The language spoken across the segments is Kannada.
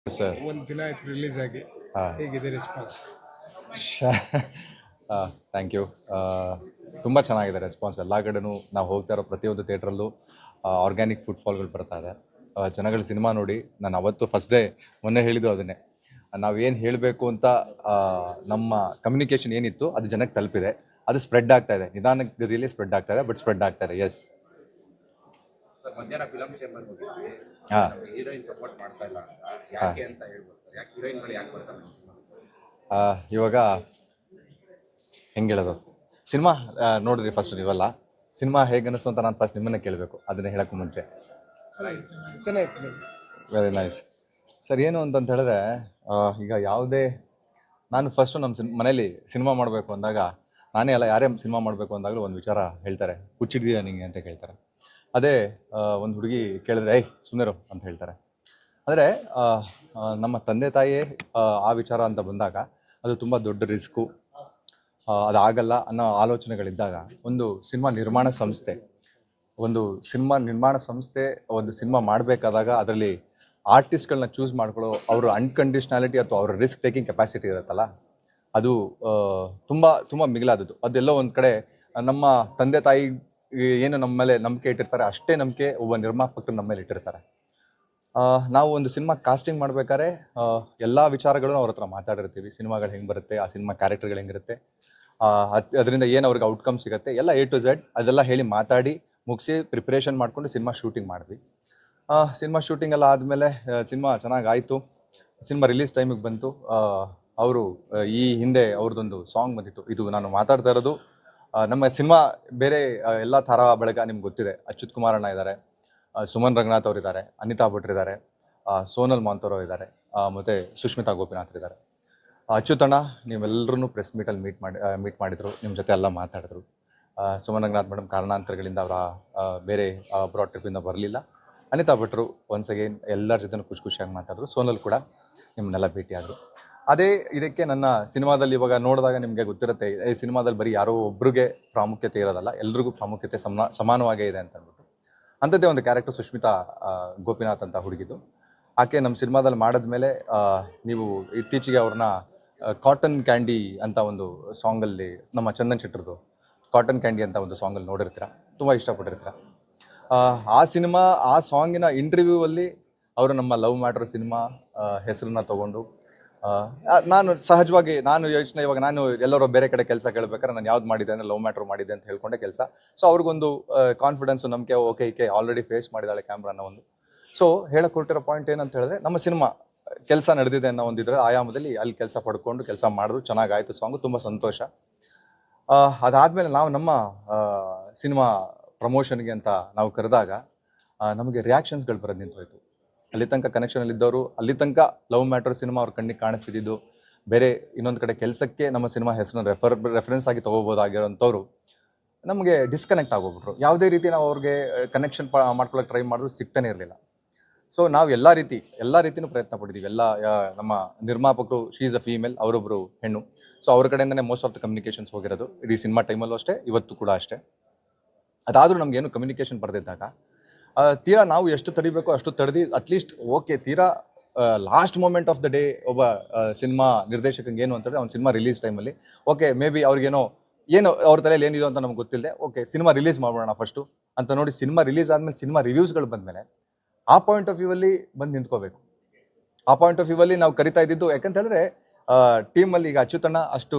ಸರ್ ಒಂದು ದಿನ ಆಯ್ತು ರಿಲೀಸ್ ಆಗಿ. ಹಾಂ ಹೇಗಿದೆ ರೆಸ್ಪಾನ್ಸ್? Thank you. ತುಂಬ ಚೆನ್ನಾಗಿದೆ ರೆಸ್ಪಾನ್ಸ್. ಎಲ್ಲ ಕಡೆನೂ ನಾವು ಹೋಗ್ತಾ ಇರೋ ಪ್ರತಿಯೊಂದು ಥಿಯೇಟ್ರಲ್ಲೂ ಆರ್ಗ್ಯಾನಿಕ್ ಫುಟ್ಫಾಲ್ಗಳು ಬರ್ತಾ ಇದೆ. ಜನಗಳು ಸಿನಿಮಾ ನೋಡಿ, ನಾನು ಅವತ್ತು ಫಸ್ಟ್ ಡೇ ಮೊನ್ನೆ ಹೇಳಿದ್ದು ಅದನ್ನೇ, ನಾವೇನು ಹೇಳಬೇಕು ಅಂತ ನಮ್ಮ ಕಮ್ಯುನಿಕೇಷನ್ ಏನಿತ್ತು ಅದು ಜನಕ್ಕೆ ತಲುಪಿದೆ. ಅದು ಸ್ಪ್ರೆಡ್ ಆಗ್ತಾ ಇದೆ, ನಿಧಾನ ಗತಿಯಲ್ಲಿ ಸ್ಪ್ರೆಡ್ ಆಗ್ತಾ ಇದೆ, ಬಟ್ ಸ್ಪ್ರೆಡ್ ಆಗ್ತಾ ಇದೆ. ಎಸ್ ಸರ್, ಮಧ್ಯಾಹ್ನ ಫಿಲಂ ಚೇಂಬರ್ ಹೋಗಿದ್ವಿ. ಹಾಂ ಹೀರೋಯಿನ್ ಸಪೋರ್ಟ್ ಮಾಡ್ತಾ ಇಲ್ಲ ಅಂತ ಯಾಕೆ ಅಂತ ಹೇಳ್ಬೋದು ಸರ್. ಯಾಕೆ ಹೀರೋಯಿನ್ಗಳು ಯಾಕೆ ಬರ್ತಾರೆ ನಿಮ್ಮ ಇವಾಗ ಹೆಂಗೆ ಹೇಳೋದು, ಸಿನಿಮಾ ನೋಡಿದ್ರಿ ಫಸ್ಟ್ ನೀವೆಲ್ಲ, ಸಿನಿಮಾ ಹೇಗೆ ಅನ್ನಿಸ್ತು ಅಂತ ನಾನು ಫಸ್ಟ್ ನಿಮ್ಮನ್ನೇ ಕೇಳಬೇಕು, ಅದನ್ನೇ ಹೇಳೋಕ್ಕೂ ಮುಂಚೆ. ಚೆನ್ನಾಗಿತ್ತು. Very nice sir. ಏನು ಅಂತಂತ ಹೇಳಿದ್ರೆ, ಈಗ ಯಾವುದೇ ನಾನು ಫಸ್ಟು ನಮ್ಮ ಮನೇಲಿ ಸಿನಿಮಾ ಮಾಡಬೇಕು ಅಂದಾಗ, ನಾನೇ ಅಲ್ಲ ಯಾರೇ ಸಿನಿಮಾ ಮಾಡಬೇಕು ಅಂದಾಗಲೂ ಒಂದು ವಿಚಾರ ಹೇಳ್ತಾರೆ, ಹುಚ್ಚಿಡ್ದೀಯ ನಿಂಗೆ ಅಂತ ಕೇಳ್ತಾರೆ. ಅದೇ ಒಂದು ಹುಡುಗಿ ಕೇಳಿದ್ರೆ ಏಯ್ ಸುಮ್ಮನಿರು ಅಂತ ಹೇಳ್ತಾರೆ. ಅಂದರೆ ನಮ್ಮ ತಂದೆ ತಾಯಿಯೇ ಆ ವಿಚಾರ ಅಂತ ಬಂದಾಗ ಅದು ತುಂಬ ದೊಡ್ಡ ರಿಸ್ಕು, ಅದಾಗಲ್ಲ ಅನ್ನೋ ಆಲೋಚನೆಗಳಿದ್ದಾಗ ಒಂದು ಸಿನಿಮಾ ನಿರ್ಮಾಣ ಸಂಸ್ಥೆ ಒಂದು ಸಿನಿಮಾ ಮಾಡಬೇಕಾದಾಗ ಅದರಲ್ಲಿ ಆರ್ಟಿಸ್ಟ್ಗಳನ್ನ ಚೂಸ್ ಮಾಡ್ಕೊಳ್ಳೋ ಅವ್ರ ಅನ್ಕಂಡೀಷ್ನಾಲಿಟಿ ಅಥವಾ ಅವ್ರ ರಿಸ್ಕ್ ಟೇಕಿಂಗ್ ಕೆಪಾಸಿಟಿ ಇರುತ್ತಲ್ಲ, ಅದು ತುಂಬ ತುಂಬ ಮಿಗಿಲಾದದ್ದು. ಅದೆಲ್ಲೋ ಒಂದು ಕಡೆ ನಮ್ಮ ತಂದೆ ತಾಯಿ ಏನು ನಮ್ಮ ಮೇಲೆ ನಂಬಿಕೆ ಇಟ್ಟಿರ್ತಾರೆ, ಅಷ್ಟೇ ನಂಬಿಕೆ ಒಬ್ಬ ನಿರ್ಮಾಪಕರು ನಮ್ಮ ಮೇಲೆ ಇಟ್ಟಿರ್ತಾರೆ. ನಾವು ಒಂದು ಸಿನಿಮಾ ಕಾಸ್ಟಿಂಗ್ ಮಾಡ್ಬೇಕಾದ್ರೆ ಎಲ್ಲ ವಿಚಾರಗಳು ಅವ್ರ ಹತ್ರ ಮಾತಾಡಿರ್ತೀವಿ. ಸಿನಿಮಾಗಳು ಹೆಂಗೆ ಬರುತ್ತೆ, ಆ ಸಿನಿಮಾ ಕ್ಯಾರೆಕ್ಟರ್ಗಳು ಹೆಂಗಿರುತ್ತೆ, ಅದರಿಂದ ಏನು ಅವ್ರಿಗೆ ಔಟ್ಕಮ್ ಸಿಗುತ್ತೆ, ಎಲ್ಲ A to Z ಅದೆಲ್ಲ ಹೇಳಿ ಮಾತಾಡಿ ಮುಗಿಸಿ ಪ್ರಿಪ್ರೇಷನ್ ಮಾಡಿಕೊಂಡು ಸಿನಿಮಾ ಶೂಟಿಂಗ್ ಮಾಡಿದ್ವಿ. ಸಿನಿಮಾ ಶೂಟಿಂಗ್ ಎಲ್ಲ ಆದಮೇಲೆ ಸಿನಿಮಾ ಚೆನ್ನಾಗಾಯಿತು. ಸಿನಿಮಾ ರಿಲೀಸ್ ಟೈಮಿಗೆ ಬಂತು. ಅವರು ಈ ಹಿಂದೆ ಅವ್ರದ್ದೊಂದು ಸಾಂಗ್ ಬಂದಿತ್ತು. ಇದು ನಾನು ಮಾತಾಡ್ತಾ ಇರೋದು ನಮ್ಮ ಸಿನಿಮಾ ಬೇರೆ ಎಲ್ಲ ಥರ ಬಳಗ ನಿಮ್ಗೆ ಗೊತ್ತಿದೆ. ಅಚ್ಯುತ್ ಕುಮಾರ್ ಅಣ್ಣ ಇದ್ದಾರೆ, ಸುಮನ್ ರಂಗನಾಥ್ ಅವರಿದ್ದಾರೆ, ಅನಿತಾ ಭಟ್ರು ಇದ್ದಾರೆ, ಸೋನಲ್ ಮಾಂತೋರ್ ಇದ್ದಾರೆ, ಮತ್ತು ಸುಷ್ಮಿತಾ ಗೋಪಿನಾಥ್ ಇದ್ದಾರೆ. ಅಚ್ಯುತಣ್ಣ ನೀವೆಲ್ಲರೂ ಪ್ರೆಸ್ ಮೀಟಲ್ಲಿ ಮೀಟ್ ಮಾಡಿದರು, ನಿಮ್ಮ ಜೊತೆ ಎಲ್ಲ ಮಾತಾಡಿದ್ರು. ಸುಮನ್ ರಂಗನಾಥ್ ಮೇಡಮ್ ಕಾರಣಾಂತರಗಳಿಂದ ಅವರ ಬೇರೆ ಬ್ರಾಡ್ ಟ್ರಿಪ್ಪಿಂದ ಬರಲಿಲ್ಲ. ಅನಿತಾ ಭಟ್ರು ಒನ್ಸ್ ಅಗೇನ್ ಎಲ್ಲರ ಜೊತೆ ಖುಷಿಯಾಗಿ ಮಾತಾಡಿದ್ರು. ಸೋನಲ್ ಕೂಡ ನಿಮ್ಮನ್ನೆಲ್ಲ ಭೇಟಿಯಾದರು. ಅದೇ ಇದಕ್ಕೆ ನನ್ನ ಸಿನಿಮಾದಲ್ಲಿ ಇವಾಗ ನೋಡಿದಾಗ ನಿಮಗೆ ಗೊತ್ತಿರುತ್ತೆ, ಈ ಸಿನಿಮಾದಲ್ಲಿ ಬರೀ ಯಾರೋ ಒಬ್ರಿಗೆ ಪ್ರಾಮುಖ್ಯತೆ ಇರೋದಲ್ಲ, ಎಲ್ರಿಗೂ ಪ್ರಾಮುಖ್ಯತೆ ಸಮಾನವಾಗೇ ಇದೆ ಅಂತ ಅಂದ್ಬಿಟ್ಟು ಅಂಥದ್ದೇ ಒಂದು ಕ್ಯಾರೆಕ್ಟರ್ ಸುಷ್ಮಿತಾ ಗೋಪಿನಾಥ್ ಅಂತ ಹುಡುಗಿದ್ದು. ಆಕೆ ನಮ್ಮ ಸಿನಿಮಾದಲ್ಲಿ ಮಾಡಿದ್ಮೇಲೆ ನೀವು ಇತ್ತೀಚೆಗೆ ಅವ್ರನ್ನ ಕಾಟನ್ ಕ್ಯಾಂಡಿ ಅಂತ ಒಂದು ಸಾಂಗಲ್ಲಿ, ನಮ್ಮ ಚಂದನ್ ಶೆಟ್ಟರ್ದು ಕಾಟನ್ ಕ್ಯಾಂಡಿ ಅಂತ ಒಂದು ಸಾಂಗಲ್ಲಿ ನೋಡಿರ್ತೀರ, ತುಂಬ ಇಷ್ಟಪಟ್ಟಿರ್ತೀರ. ಆ ಸಾಂಗಿನ ಇಂಟರ್ವ್ಯೂವಲ್ಲಿ ಅವರು ನಮ್ಮ ಲವ್ ಮ್ಯಾಟ್ರ್ ಸಿನಿಮಾ ಹೆಸರನ್ನ ತೊಗೊಂಡು, ನಾನು ಸಹಜವಾಗಿ ಯೋಚನೆ, ಇವಾಗ ನಾನು ಎಲ್ಲರೂ ಬೇರೆ ಕಡೆ ಕೆಲಸ ಕೇಳಬೇಕಾದ್ರೆ ನಾನು ಯಾವ್ದು ಮಾಡಿದ್ದೆ ಅಂದರೆ ಲವ್ ಮ್ಯಾಟ್ರ್ ಮಾಡಿದ್ದೆ ಅಂತ ಹೇಳ್ಕೊಂಡೆ ಕೆಲಸ. ಸೊ ಅವ್ರಿಗೊಂದು ಕಾನ್ಫಿಡೆನ್ಸು, ನಂಬಿಕೆ, ಓಕೆ ಈಕೆ ಆಲ್ರೆಡಿ ಫೇಸ್ ಮಾಡಿದ್ದಾಳೆ ಕ್ಯಾಮ್ರಾನ ಒಂದು. ಸೊ ಹೇಳಕ್ಕೆ ಕೊಟ್ಟಿರೋ ಪಾಯಿಂಟ್ ಏನಂತ ಹೇಳಿದ್ರೆ, ನಮ್ಮ ಸಿನಿಮಾ ಕೆಲಸ ನಡೆದಿದೆ ಅನ್ನೋ ಒಂದಿದ್ರೆ ಆಯಾಮದಲ್ಲಿ ಅಲ್ಲಿ ಕೆಲಸ ಪಡ್ಕೊಂಡು ಕೆಲಸ ಮಾಡಿದ್ರು, ಚೆನ್ನಾಗಾಯಿತು ಸಾಂಗು, ತುಂಬ ಸಂತೋಷ. ಅದಾದಮೇಲೆ ನಾವು ನಮ್ಮ ಸಿನಿಮಾ ಪ್ರಮೋಷನ್ಗೆ ಅಂತ ನಾವು ಕರೆದಾಗ ನಮಗೆ ರಿಯಾಕ್ಷನ್ಸ್ಗಳು ಬರೋದು ನಿಂತೋಯ್ತು. ಅಲ್ಲಿ ತನಕ ಕನೆಕ್ಷನಲ್ಲಿದ್ದವರು, ಅಲ್ಲಿ ತನಕ ಲವ್ ಮ್ಯಾಟ್ರ್ ಸಿನಿಮಾ ಅವ್ರ ಕಣ್ಣಿಗೆ ಕಾಣಿಸ್ತಿದ್ದು, ಬೇರೆ ಇನ್ನೊಂದು ಕಡೆ ಕೆಲಸಕ್ಕೆ ನಮ್ಮ ಸಿನಿಮಾ ಹೆಸರನ್ನ ರೆಫರೆನ್ಸ್ ಆಗಿ ತೊಗೋಬೋದಾಗಿರೋಂಥವ್ರು ನಮಗೆ ಡಿಸ್ಕನೆಕ್ಟ್ ಆಗೋಗ್ಬಿಟ್ರು. ಯಾವುದೇ ರೀತಿ ನಾವು ಅವ್ರಿಗೆ ಕನೆಕ್ಷನ್ ಮಾಡ್ಕೊಳ್ಳೋಕೆ ಟ್ರೈ ಮಾಡಿದ್ರು ಸಿಗ್ತಾನೆ ಇರಲಿಲ್ಲ. ಸೊ ನಾವು ಎಲ್ಲ ರೀತಿಯೂ ಪ್ರಯತ್ನ ಪಟ್ಟಿದ್ದೀವಿ. ನಮ್ಮ ನಿರ್ಮಾಪಕರು, ಶೀ ಈಸ್ ಅ ಫೀಮೇಲ್, ಅವರೊಬ್ಬರು ಹೆಣ್ಣು. ಸೊ ಅವ್ರ ಕಡೆಯಿಂದನೇ ಮೋಸ್ಟ್ ಆಫ್ ದ ಕಮ್ಯುನಿಕೇಷನ್ಸ್ ಹೋಗಿರೋದು, ಇಡೀ ಸಿನಿಮಾ ಟೈಮಲ್ಲೂ ಅಷ್ಟೇ, ಇವತ್ತು ಕೂಡ ಅಷ್ಟೇ. ಅದಾದರೂ ನಮಗೇನು ಕಮ್ಯುನಿಕೇಷನ್ ಬರ್ದಿದ್ದಾಗ ತೀರಾ ನಾವು ಎಷ್ಟು ತಡಿಬೇಕೋ ಅಷ್ಟು ತಡೆದು ಅಟ್ಲೀಸ್ಟ್ ಓಕೆ, ತೀರಾ last moment of the day ಒಬ್ಬ ಸಿನಿಮಾ ನಿರ್ದೇಶಕಂಗೆ ಏನು ಅಂತಂದರೆ, ಅವ್ನ ಸಿನಿಮಾ ರಿಲೀಸ್ ಟೈಮಲ್ಲಿ ಓಕೆ ಮೇ ಬಿ ಅವ್ರಿಗೇನೋ ಅವ್ರ ತಲೆಯಲ್ಲಿ ಏನಿದೆ ಅಂತ ನಮ್ಗೆ ಗೊತ್ತಿಲ್ಲದೆ, ಓಕೆ ಸಿನಿಮಾ ರಿಲೀಸ್ ಮಾಡೋಣ ಫಸ್ಟು ಅಂತ ನೋಡಿ, ಸಿನಿಮಾ ರಿಲೀಸ್ ಆದಮೇಲೆ ಸಿನಿಮಾ ರಿವ್ಯೂಸ್ಗಳು ಬಂದಮೇಲೆ ಆ ಪಾಯಿಂಟ್ ಆಫ್ ವ್ಯೂ ಅಲ್ಲಿ ಬಂದು ನಿಂತ್ಕೋಬೇಕು. ಆ ಪಾಯಿಂಟ್ ಆಫ್ ವ್ಯೂ ಅಲ್ಲಿ ನಾವು ಕರಿತಾ ಇದ್ದಿದ್ದು, ಯಾಕಂತ ಹೇಳಿದ್ರೆ ಟೀಮಲ್ಲಿ ಈಗ ಅಚ್ಯುತಣ್ಣ ಅಷ್ಟು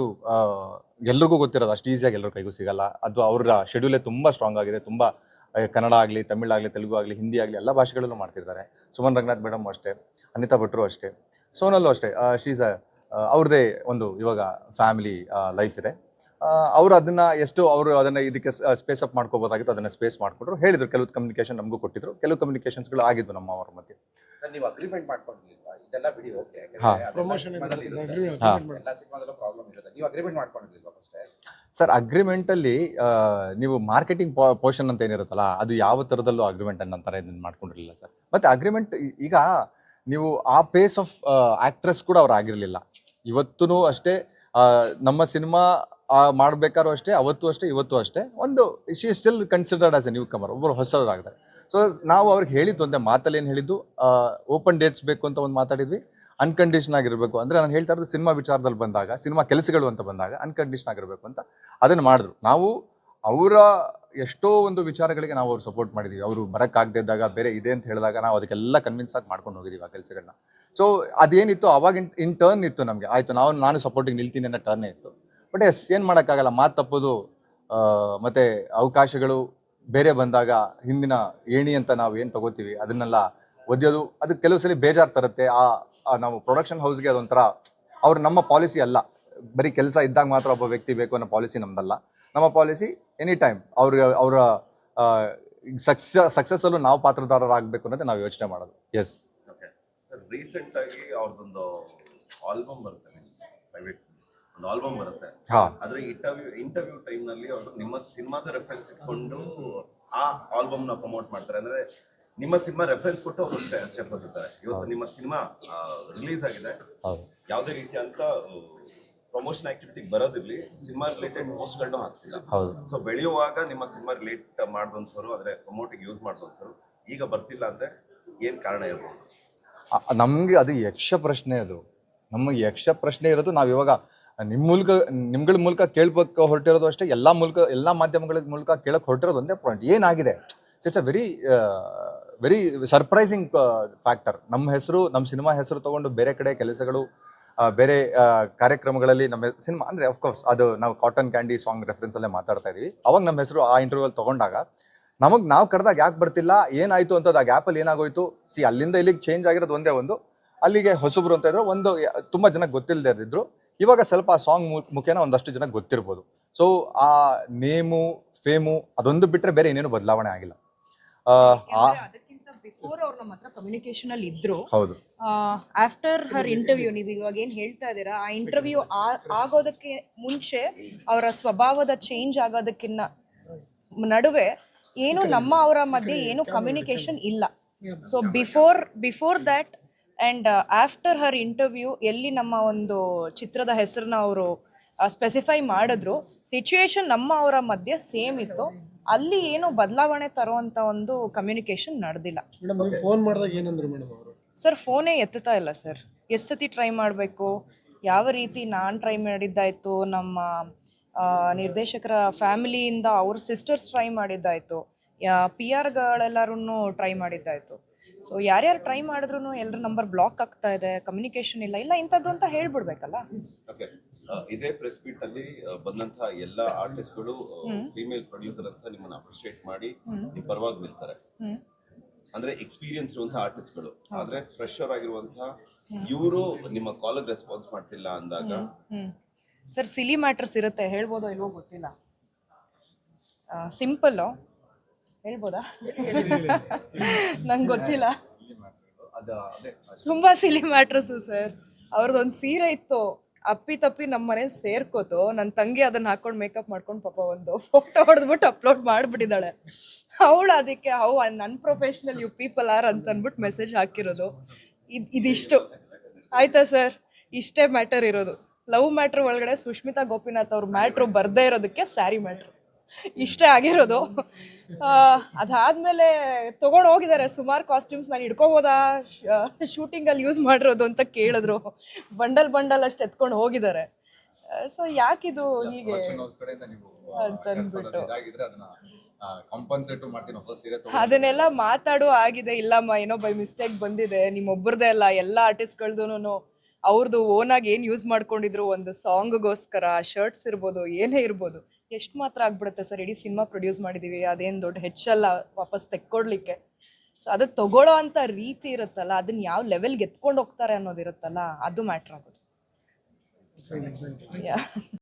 ಎಲ್ರಿಗೂ ಗೊತ್ತಿರೋದು ಅಷ್ಟು ಈಸಿಯಾಗಿ ಎಲ್ಲರ ಕೈಗೂ ಸಿಗಲ್ಲ. ಅದು ಅವರ ಶೆಡ್ಯೂಲೇ ತುಂಬ ಸ್ಟ್ರಾಂಗ್ ಆಗಿದೆ. ತುಂಬ ಕನ್ನಡ ಆಗಲಿ, ತಮಿಳಾಗಲಿ, ತೆಲುಗು ಆಗಲಿ, ಹಿಂದಿ ಆಗಲಿ ಎಲ್ಲ ಭಾಷೆಗಳಲ್ಲೂ ಮಾಡ್ತಿರ್ತಾರೆ. ಸುಮನ್ ರಂಗನಾಥ್ ಮೇಡಮ್ ಅಷ್ಟೇ, ಅನಿತಾ ಭಟ್ರು ಅಷ್ಟೇ, ಸೋನಲ್ಲು ಅಷ್ಟೇ. ಶೀಸ್ ಅವ್ರದ್ದೇ ಒಂದು ಇವಾಗ ಫ್ಯಾಮಿಲಿ ಲೈಫ್ ಇದೆ. ಅವರು ಅದನ್ನು ಇದಕ್ಕೆ ಸ್ಪೇಸ್ ಅಪ್ ಮಾಡ್ಕೋಬೋದಾಗಿತ್ತು, ಅದನ್ನು ಸ್ಪೇಸ್ ಮಾಡಿಕೊಟ್ರು. ಹೇಳಿದ್ರು, ಕೆಲವು ಕಮ್ಯುನಿಕೇಷನ್ ನಮಗೂ ಕೊಟ್ಟಿದ್ರು, ಕೆಲವು ಕಮ್ಯುನಿಕೇಷನ್ಸ್ಗಳು ಆಗಿದ್ವು ನಮ್ಮ ಅವ್ರ ಮಧ್ಯೆ. ಸರ್, ನೀವು ಅಗ್ರಿಮೆಂಟ್ ಮಾಡ್ಕೊಂಡಿರ್ಲಿಲ್ವಾ? ಇದೆಲ್ಲ ಬಿಡಿ, ಓಕೆ, ಪ್ರಮೋಷನ್ ಎಲ್ಲ ಸಿನಿಮಾದಲ್ಲೂ ಪ್ರಾಬ್ಲಮ್ ಇರುತ್ತೆ. ನೀವು ಅಗ್ರಿಮೆಂಟ್ ಮಾಡ್ಕೊಂಡಿರ್ಲಿಲ್ವಾ ಫಸ್ಟ್? ಸರ್, ಅಗ್ರಿಮೆಂಟಲ್ಲಿ ನೀವು ಮಾರ್ಕೆಟಿಂಗ್ ಪೋರ್ಷನ್ ಅಂತ ಏನಿರುತ್ತಲ್ಲ, ಅದು ಯಾವ ಥರದಲ್ಲೂ ಅಗ್ರಿಮೆಂಟ್ ಅನ್ನೋ ಥರ ಇದನ್ನು ಮಾಡ್ಕೊಂಡಿರಲಿಲ್ಲ ಸರ್. ಮತ್ತು ಅಗ್ರಿಮೆಂಟ್ ಈಗ ನೀವು ಆ ಪೇಸ್ ಆಫ್ ಆ್ಯಕ್ಟ್ರೆಸ್ ಕೂಡ ಅವ್ರು ಆಗಿರಲಿಲ್ಲ. ಇವತ್ತೂ ಅಷ್ಟೇ, ನಮ್ಮ ಸಿನಿಮಾ ಮಾಡಬೇಕಾದ್ರೂ ಅಷ್ಟೇ, ಅವತ್ತು ಅಷ್ಟೇ, ಇವತ್ತು ಅಷ್ಟೇ, ಒಂದು she still considered as a newcomer, ಒಬ್ಬರು ಹೊಸವರಾಗಿದ್ದಾರೆ. ಸೊ ನಾವು ಅವ್ರಿಗೆ ಹೇಳಿದ್ದು ಒಂದೇ ಮಾತಲ್ಲಿ ಏನು ಹೇಳಿದ್ದು, ಓಪನ್ ಡೇಟ್ಸ್ ಬೇಕು ಅಂತ ಒಂದು ಮಾತಾಡಿದ್ವಿ, ಅನ್ಕಂಡೀಷನ್ ಆಗಿರಬೇಕು. ಅಂದರೆ ನಾನು ಹೇಳ್ತಾ ಇರೋದು ಸಿನಿಮಾ ವಿಚಾರದಲ್ಲಿ ಬಂದಾಗ, ಸಿನಿಮಾ ಕೆಲಸಗಳು ಅಂತ ಬಂದಾಗ ಅನ್ಕಂಡೀಷನ್ ಆಗಿರಬೇಕು ಅಂತ ಅದನ್ನು ಮಾಡಿದ್ರು. ನಾವು ಅವರ ಎಷ್ಟೋ ಒಂದು ವಿಚಾರಗಳಿಗೆ ನಾವು ಅವ್ರು ಸಪೋರ್ಟ್ ಮಾಡಿದ್ದೀವಿ. ಅವರು ಬರೋಕ್ಕಾಗದೇ ಇದ್ದಾಗ ಬೇರೆ ಇದೆ ಅಂತ ಹೇಳಿದಾಗ ನಾವು ಅದಕ್ಕೆಲ್ಲ ಕನ್ವಿನ್ಸ್ ಆಗಿ ಮಾಡ್ಕೊಂಡು ಹೋಗಿದ್ದೀವಿ ಆ ಕೆಲಸಗಳನ್ನ. ಸೊ ಅದೇನಿತ್ತು ಅವಾಗ ಇನ್ ಟರ್ನ್ ಇತ್ತು ನಮಗೆ, ಆಯಿತು ನಾನು ಸಪೋರ್ಟಿಗೆ ನಿಲ್ತೀನಿ ಅನ್ನೋ ಟರ್ನೇ ಇತ್ತು. ಬಟ್ ಎಸ್, ಏನು ಮಾಡೋಕ್ಕಾಗಲ್ಲ, ಮಾತು ತಪ್ಪೋದು ಮತ್ತು ಅವಕಾಶಗಳು ಬೇರೆ ಬಂದಾಗ ಹಿಂದಿನ ಏಣಿ ಅಂತ ನಾವು ಏನು ತಗೋತೀವಿ ಅದನ್ನೆಲ್ಲ ಒದ್ದೆಯೋದು, ಅದು ಕೆಲವು ಸಲ ಬೇಜಾರು ತರುತ್ತೆ. ನಾವು ಪ್ರೊಡಕ್ಷನ್ ಹೌಸ್ಗೆ ಅದೊಂಥರ, ಅವ್ರು ನಮ್ಮ ಪಾಲಿಸಿ ಅಲ್ಲ, ಬರೀ ಕೆಲಸ ಇದ್ದಾಗ ಮಾತ್ರ ಒಬ್ಬ ವ್ಯಕ್ತಿ ಬೇಕು ಅನ್ನೋ ಪಾಲಿಸಿ ನಮ್ದಲ್ಲ. ನಮ್ಮ ಪಾಲಿಸಿ ಎನಿ ಟೈಮ್ ಅವರ ಸಕ್ಸಸ್ಸಲ್ಲೂ ನಾವು ಪಾತ್ರಧಾರರಾಗಬೇಕು ಅನ್ನೋದೇ ನಾವು ಯೋಚನೆ ಮಾಡೋದು. ಎಸ್. ಓಕೆ ಸರ್, ರೀಸೆಂಟ್ ಆಗಿ ಅವ್ರದ್ದೊಂದು ಆಲ್ಬಮ್ ಬರುತ್ತೆ, ಪ್ರೈವೇಟ್ ಒಂದು ಆಲ್ಬಮ್ ಬರುತ್ತೆ. ಆದ್ರೆ ಇಂಟರ್ವ್ಯೂ ಟೈಮ್ ನಲ್ಲಿ ಅವರು ನಿಮ್ಮ ಸಿನಿಮಾದ ರೆಫರೆನ್ಸ್ ಇಟ್ಕೊಂಡು ಆ ಆಲ್ಬಮ್ ನ ಪ್ರಮೋಟ್ ಮಾಡ್ತಾರೆ. ಅಂದ್ರೆ ನಿಮ್ಮ ಸಿನಿಮಾ ರೆಫರೆನ್ಸ್ ಕೊಟ್ಟು ಅವರು ಸ್ಟೆಪ್ ಬರ್ತಾರೆ. ಇವತ್ತು ನಿಮ್ಮ ಸಿನಿಮಾ ರಿಲೀಸ್ ಆಗಿದೆ, ಯಾವುದೇ ರೀತಿಯಂತ ಪ್ರಮೋಷನ್ ಆಕ್ಟಿವಿಟಿ ಬರೋದಿರ್ಲಿ, ಸಿನಿಮಾ ರಿಲೇಟೆಡ್ ಪೋಸ್ಟ್ಗಳನ್ನೂ ಹಾಕ್ತಿಲ್ಲ. ಸೊ ಬೆಳೆಯುವಾಗ ನಿಮ್ಮ ಸಿನಿಮಾ ರಿಲೇಟ್ ಮಾಡಿದಂಥವ್ರು, ಅಂದ್ರೆ ಪ್ರಮೋಟಿಗೆ ಯೂಸ್ ಮಾಡಿದಂಥವ್ರು ಈಗ ಬರ್ತಿಲ್ಲ ಅಂದ್ರೆ ಏನ್ ಕಾರಣ ಇರ್ಬೋದು? ನಮಗೆ ಅದು ಯಕ್ಷ ಪ್ರಶ್ನೆ. ಅದು ನಮಗೆ ಯಕ್ಷ ಪ್ರಶ್ನೆ ಇರೋದು. ನಾವು ಇವಾಗ ನಿಮ್ಗಳ ಮೂಲಕ ಕೇಳ್ಬೇಕು ಹೊರಟಿರೋದು ಅಷ್ಟೇ, ಎಲ್ಲ ಮಾಧ್ಯಮಗಳ ಮೂಲಕ ಕೇಳಕ್ಕೆ ಹೊರಟಿರೋದು ಒಂದೇ ಪಾಯಿಂಟ್. ಏನಾಗಿದೆ, it's a very surprising factor. ನಮ್ಮ ಸಿನಿಮಾ ಹೆಸರು ತಗೊಂಡು ಬೇರೆ ಕಡೆ ಕೆಲಸಗಳು, ಬೇರೆ ಕಾರ್ಯಕ್ರಮಗಳಲ್ಲಿ ನಮ್ಮ ಸಿನಿಮಾ ಅಂದರೆ ಅಫ್ಕೋರ್ಸ್ ಅದು ನಾವು ಕಾಟನ್ ಕ್ಯಾಂಡಿ ಸಾಂಗ್ ರೆಫರೆನ್ಸಲ್ಲೇ ಮಾತಾಡ್ತಾ ಇದೀವಿ. ಅವಾಗ ನಮ್ಮ ಹೆಸರು ಆ ಇಂಟರ್ವ್ಯೂಲ್ಲಿ ತೊಗೊಂಡಾಗ ನಾವು ಕರೆದಾಗ ಯಾಕೆ ಬರ್ತಿಲ್ಲ, ಏನಾಯಿತು ಅಂತದ್ದು, ಆ ಗ್ಯಾಪಲ್ಲಿ ಏನಾಗೋಯ್ತು. ಅಲ್ಲಿಂದ ಇಲ್ಲಿಗೆ ಚೇಂಜ್ ಆಗಿರೋದು ಒಂದೇ ಒಂದು, ಅಲ್ಲಿಗೆ ಹೊಸಬ್ರು ಅಂತ ಇದ್ರು, ಒಂದು ತುಂಬ ಜನಕ್ಕೆ ಗೊತ್ತಿಲ್ಲದೆ ಇದ್ದಿದ್ರು. ಇವಾಗ ಸ್ವಲ್ಪ ಆ ಸಾಂಗ್ ಮುಖೇನ ಒಂದಷ್ಟು ಜನಕ್ಕೆ ಗೊತ್ತಿರ್ಬೋದು. ಸೊ ಆ ನೇಮು ಫೇಮು ಅದೊಂದು ಬಿಟ್ಟರೆ ಬೇರೆ ಏನೇನು ಬದಲಾವಣೆ ಆಗಿಲ್ಲ. ಅದಕ್ಕಿಂತ ಬಿಫೋರ್ ಅವ್ರು ನಮ್ಮ ಹತ್ರ ಕಮ್ಯುನಿಕೇಶನ್ ಅಲ್ಲಿ ಇದ್ರು. ಹೌದು. ಆಫ್ಟರ್ ಹರ್ ಇಂಟರ್ವ್ಯೂ, ನೀವು ಇವಾಗ ಏನ್ ಹೇಳ್ತಾ ಇದ್ದೀರಾ, ಆ ಇಂಟರ್ವ್ಯೂ ಆಗೋದಕ್ಕೆ ಮುಂಚೆ ಅವರ ಸ್ವಭಾವದ ಚೇಂಜ್ ಆಗೋದಕ್ಕಿನ್ನ ನಡುವೆ ಏನು ಅವರ ಮಧ್ಯೆ ಏನು ಕಮ್ಯುನಿಕೇಶನ್ ಇಲ್ಲ. So before that and after Har interview ಎಲ್ಲಿ ನಮ್ಮ ಒಂದು ಚಿತ್ರದ ಹೆಸರನ್ನ ಅವರು ಸ್ಪೆಸಿಫೈ ಮಾಡಿದ್ರು, ಸಿಚುವೇಶನ್ ಅವರ ಮಧ್ಯೆ ಸೇಮ್ ಇತ್ತು. ಅಲ್ಲಿ ಏನು ಬದಲಾವಣೆ ತರುವಂತ ಒಂದು ಕಮ್ಯುನಿಕೇಶನ್ ನಡೆದಿಲ್ಲ. ಮೇಡಮ್ ಫೋನ್ ಮಾಡಿದಾಗ ಏನಂದ್ರು ಮೇಡಮ್ ಅವರು? ಸರ್ ಫೋನೇ ಎತ್ತುತ್ತಾ ಇಲ್ಲ ಸರ್. ಎಷ್ಟು ಸತಿ ಟ್ರೈ ಮಾಡಬೇಕು, ಯಾವ ರೀತಿ ನಾನು ಟ್ರೈ ಮಾಡಿದ್ದಾಯ್ತು, ನಮ್ಮ ನಿರ್ದೇಶಕರ ಫ್ಯಾಮಿಲಿಯಿಂದ ಅವ್ರ ಸಿಸ್ಟರ್ಸ್ ಟ್ರೈ ಮಾಡಿದ್ದಾಯ್ತು, PR ಗಳೆಲ್ಲರೂ ಟ್ರೈ ಮಾಡಿದ್ದಾಯ್ತು. ಸೊ ಯಾರ್ಯಾರು ಟ್ರೈ ಮಾಡಿದ್ರು ಎಲ್ಲರ ನಂಬರ್ ಬ್ಲಾಕ್ ಆಗ್ತಾ ಇದೆ, ಕಮ್ಯುನಿಕೇಶನ್ ಇಲ್ಲ ಇಂಥದ್ದು ಅಂತ ಹೇಳ್ಬಿಡ್ಬೇಕಲ್ಲ. ಓಕೆ, ಇದೇ ಪ್ರೆಸ್ ಮೀಟ್ ಅಲ್ಲಿ ಬಂದಂತಹ ಎಲ್ಲ ಆರ್ಟಿಸ್ಟ್ಗಳು ಫೀಮೇಲ್ ಪ್ರೊಡ್ಯೂಸರ್ ಅಂತ ನಿಮ್ಮನ್ನ ಅಪ್ರಿಶಿಯೇಟ್ ಮಾಡಿ ನಿಮ್ಮ ಪರವಾಗಿ ನಿಲ್ತಾರೆ. ಅಂದ್ರೆ ಎಕ್ಸ್ಪೀರಿಯನ್ಸ್ ಇರುವಂತಹ ಆರ್ಟಿಸ್ಟ್ಗಳು, ಆದ್ರೆ ಫ್ರೆಶರ್ ಆಗಿರುವಂತಹ ಇವರು ನಿಮ್ಮ ಕಾಲಿಗೆ ರೆಸ್ಪಾನ್ಸ್ ಮಾಡ್ತಿಲ್ಲ ಅಂದಾಗ ಸರ್ ಸಿಲಿ ಮ್ಯಾಟರ್ಸ್ ಇರುತ್ತೆ, ಹೇಳ್ಬೋದೋ ಇಲ್ವೋ ಗೊತ್ತಿಲ್ಲ. ಸಿಂಪಲ್ ಹೇಳ್ಬೋದಾ ನಂಗೆ ಗೊತ್ತಿಲ್ಲ. ತುಂಬಾ ಸಿಲಿ ಮ್ಯಾಟ್ರಸ್ಸು ಸರ್. ಅವ್ರದ್ದೊಂದು ಸೀರೆ ಇತ್ತು, ಅಪ್ಪಿ ತಪ್ಪಿ ನಮ್ಮ ಮನೇಲಿ ಸೇರ್ಕೋತು. ನನ್ನ ತಂಗಿ ಅದನ್ನ ಹಾಕೊಂಡು ಮೇಕಪ್ ಮಾಡ್ಕೊಂಡು ಪಾಪ ಒಂದು ಫೋಟೋ ಹೊಡೆದ್ಬಿಟ್ಟು ಅಪ್ಲೋಡ್ ಮಾಡಿಬಿಟ್ಟಿದ್ದಾಳೆ. ಅವಳು ಅದಕ್ಕೆ ನನ್ ಪ್ರೊಫೆಷನಲ್ ಯು ಪೀಪಲ್ ಆರ್ ಅಂತ ಅಂದ್ಬಿಟ್ಟು ಮೆಸೇಜ್ ಹಾಕಿರೋದು. ಇದಿಷ್ಟು ಆಯ್ತಾ ಸರ್? ಇಷ್ಟೇ ಮ್ಯಾಟರ್ ಇರೋದು. ಲವ್ ಮ್ಯಾಟ್ರ್ ಒಳಗಡೆ ಸುಷ್ಮಿತಾ ಗೋಪಿನಾಥ್ ಅವ್ರ ಮ್ಯಾಟ್ರು ಬರ್ದೇ ಇರೋದಕ್ಕೆ ಸ್ಯಾರಿ ಮ್ಯಾಟ್ರು ಇಷ್ಟೇ ಆಗಿರೋದು. ಅದಾದ್ಮೇಲೆ ತಗೊಂಡು ಹೋಗಿದ್ದಾರೆ ಸುಮಾರು ಕಾಸ್ಟ್ಯೂಮ್ಸ್. ನಾನು ಹಿಡ್ಕೋಬೋದಾ ಶೂಟಿಂಗಲ್ಲಿ ಯೂಸ್ ಮಾಡಿರೋದು ಅಂತ ಕೇಳಿದ್ರು. ಬಂಡಲ್ ಅಷ್ಟು ಎತ್ಕೊಂಡು ಹೋಗಿದ್ದಾರೆ. ಸೊ ಯಾಕಿದು ಹೀಗೆ ಅಂತ ಅಂದ್ಬಿಟ್ಟು ಅದನ್ನೆಲ್ಲ ಮಾತಾಡೋ ಆಗಿದೆ. ಇಲ್ಲಮ್ಮ ಏನೋ ಬೈ ಮಿಸ್ಟೇಕ್ ಬಂದಿದೆ, ನಿಮ್ಮೊಬ್ಬರದೇ ಅಲ್ಲ, ಎಲ್ಲ ಆರ್ಟಿಸ್ಟ್ಗಳ್ದು ಅವ್ರದ್ದು ಓನಾಗಿ ಏನು ಯೂಸ್ ಮಾಡ್ಕೊಂಡಿದ್ರು ಒಂದು ಸಾಂಗ್ಗೋಸ್ಕರ, ಶರ್ಟ್ಸ್ ಇರ್ಬೋದು, ಏನೇ ಇರ್ಬೋದು, ಎಷ್ಟು ಮಾತ್ರ ಆಗ್ಬಿಡುತ್ತೆ ಸರ್. ಇಡೀ ಸಿನಿಮಾ ಪ್ರೊಡ್ಯೂಸ್ ಮಾಡಿದೀವಿ, ಅದೇನು ದೊಡ್ಡ ಹೆಚ್ಚಲ್ಲ ವಾಪಸ್ ತೆಕ್ಕೊಡ್ಲಿಕ್ಕೆ. ಸೊ ಅದು ತಗೊಳ್ಳೋ ಅಂತ ರೀತಿ ಇರುತ್ತಲ್ಲ, ಅದನ್ನ ಯಾವ ಲೆವೆಲ್ಗೆ ಎತ್ಕೊಂಡು ಹೋಗ್ತಾರೆ ಅನ್ನೋದಿರುತ್ತಲ್ಲ, ಅದು ಮ್ಯಾಟ್ರ್ ಆಗೋದು.